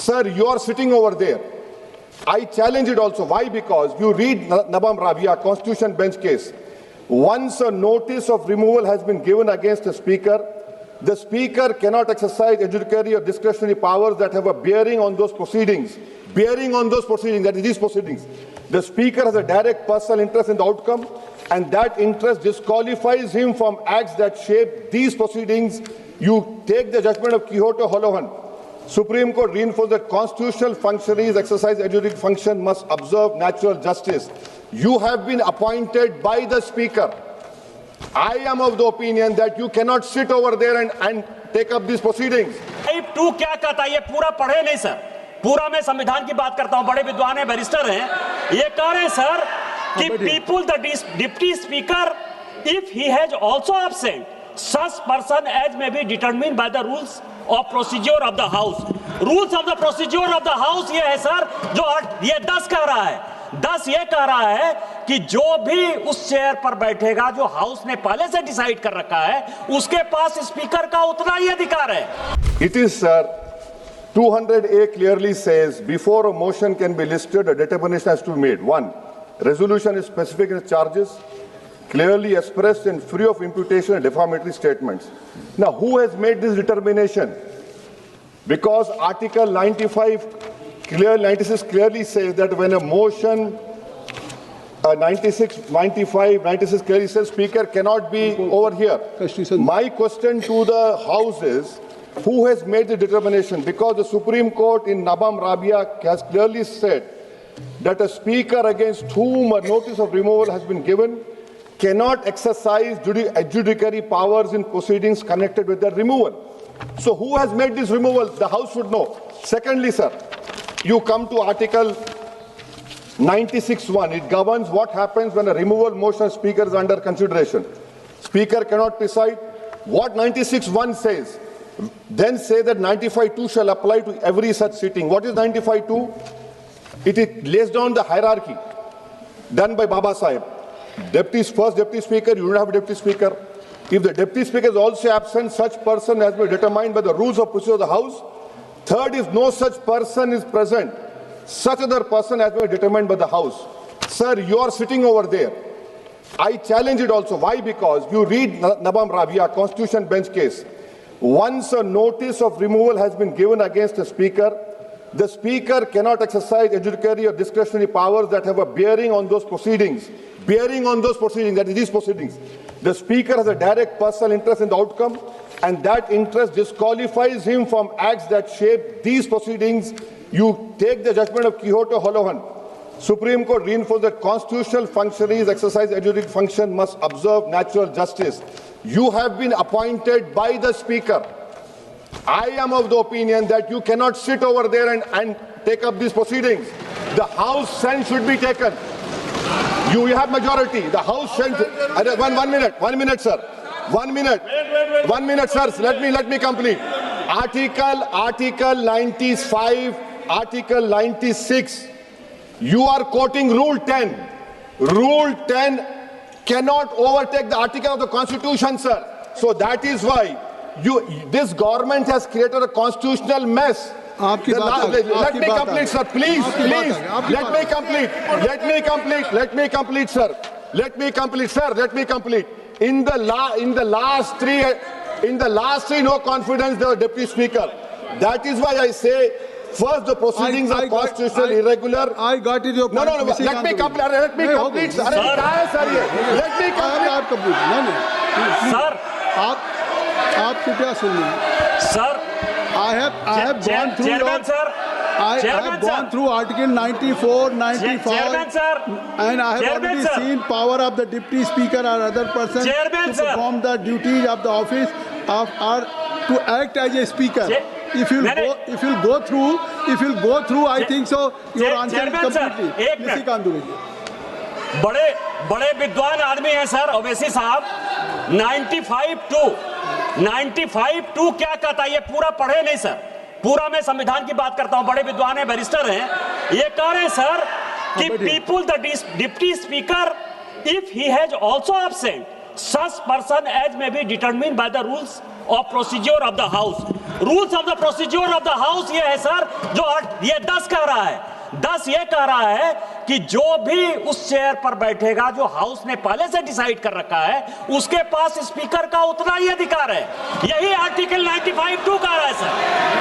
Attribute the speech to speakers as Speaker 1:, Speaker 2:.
Speaker 1: Sir, you are sitting over there. I challenge it also. Why? Because you read Nabam Rabia Constitution Bench case. Once a notice of removal has been given against a speaker, the speaker cannot exercise adjudicatory or discretionary powers that have a bearing on those proceedings. Bearing on those proceedings, that is these proceedings. The speaker has a direct personal interest in the outcome, and that interest disqualifies him from acts that shape these proceedings. You take the judgment of Quixote Holohan. Supreme Court reinforced that constitutional functionaries exercise adjudicative function must observe natural justice. You have been appointed by the speaker. I am of the opinion that you cannot sit over there and take up these proceedings.
Speaker 2: Type 2 क्या कहता है? ये पूरा पढ़े नहीं sir, पूरा मैं संविधान की बात करता हूँ, बड़े विद्वान हैं, बैरिस्टर हैं, ये कह रहे हैं सर कि people the deputy speaker if he has also absent, such person as may be determined by the rules of procedure of the house. Rules of the procedure of the house ये है sir, जो ये 10 कह रहा है, 10 ये कह रहा है कि जो भी उस चेयर पर बैठेगा जो हाउस ने पहले से डिसाइड कर रखा है, उसके पास स्पीकर का उतना ही अधिकार है.
Speaker 1: It is, sir, 200A clearly says before a motion can be listed, a determination has to be made. 1. Resolution is specific in its charges, clearly expressed and free of imputation and defamatory statements. Now, who has made this determination? Because Article 96 clearly says that when a motion 96 clearly says speaker cannot be over here. My question to the House is, who has made the determination? Because the Supreme Court in Nabam Rabia has clearly said that a speaker against whom a notice of removal has been given cannot exercise adjudicatory powers in proceedings connected with the removal. So who has made this removal? The House should know. Secondly, sir, you come to Article 96(1). It governs what happens when a removal motion speaker is under consideration. Speaker cannot preside. What 96(1) says, then say that 95(2) shall apply to every such sitting. What is 95(2)? It lays down the hierarchy done by Baba Sahib. First deputy speaker, you don't have a deputy speaker. If the deputy speaker is also absent, such person has been determined by the rules of procedure of the House. Third, if no such person is present, such other person has been determined by the House. Sir, you are sitting over there. I challenge it also. Why? Because you read Nabam Rabia Constitution Bench case. Once a notice of removal has been given against a speaker, the speaker cannot exercise adjudicatory or discretionary powers that have a bearing on those proceedings. Bearing on those proceedings, that is these proceedings. The speaker has a direct personal interest in the outcome, and that interest disqualifies him from acts that shape these proceedings. You take the judgment of Quixote Holohan. Supreme Court reinforced that constitutional functionaries exercise adjudicative function must observe natural justice. You have been appointed by the speaker. I am of the opinion that you cannot sit over there and take up these proceedings. The House sense should be taken. You have majority. The House sense. One minute, sir. 1 minute. 1 minute, sir. Let me complete. Article 95, Article 96. You are quoting Rule 10. Rule 10 cannot overtake the article of the Constitution, sir. So that is why this government has created a constitutional mess. Let me complete, sir. Please. Let me complete, sir. In the last three, no confidence, the deputy speaker. That is why I say, first, the proceedings are constitutional irregular.
Speaker 3: I got it. Your point.
Speaker 1: No. Let me complete. Let me complete. Sir.
Speaker 2: Sir,
Speaker 3: आप कृपया सुनिए.
Speaker 2: Sir,
Speaker 3: I have gone through
Speaker 2: Chairman, sir.
Speaker 3: I have gone through Article 94, 95,
Speaker 2: Chairman, sir.
Speaker 3: and I have
Speaker 2: Chairman,
Speaker 3: already
Speaker 2: sir.
Speaker 3: seen power of the deputy speaker or other person
Speaker 2: Chairman,
Speaker 3: to
Speaker 2: sir.
Speaker 3: perform the duties of the office or to act as a speaker. If you'll go through, I think so. Your answer is
Speaker 2: Chairman, sir.
Speaker 3: completely.
Speaker 2: एक minute.
Speaker 3: Nishikant Dubey ji.
Speaker 2: बड़े विद्वान आदमी हैं sir Owaisi साहब. 95(2) क्या कहता है? ये पूरा पढ़े नहीं सर, पूरा मैं संविधान की बात करता हूं, बड़े विद्वान हैं, बैरिस्टर हैं, ये कह रहे हैं सर कि people the deputy speaker if he has also absent, such person as may be determined by the rules of procedure of the House. Rules of the procedure of the house ये है sir, जो ये 10 कह रहा है, 10 ये कह रहा है कि जो भी उस चेयर पर बैठेगा जो हाउस ने पहले से डिसाइड कर रखा है, उसके पास स्पीकर का उतना ही अधिकार है। यही आर्टिकल 95(2) कह रहा है सर।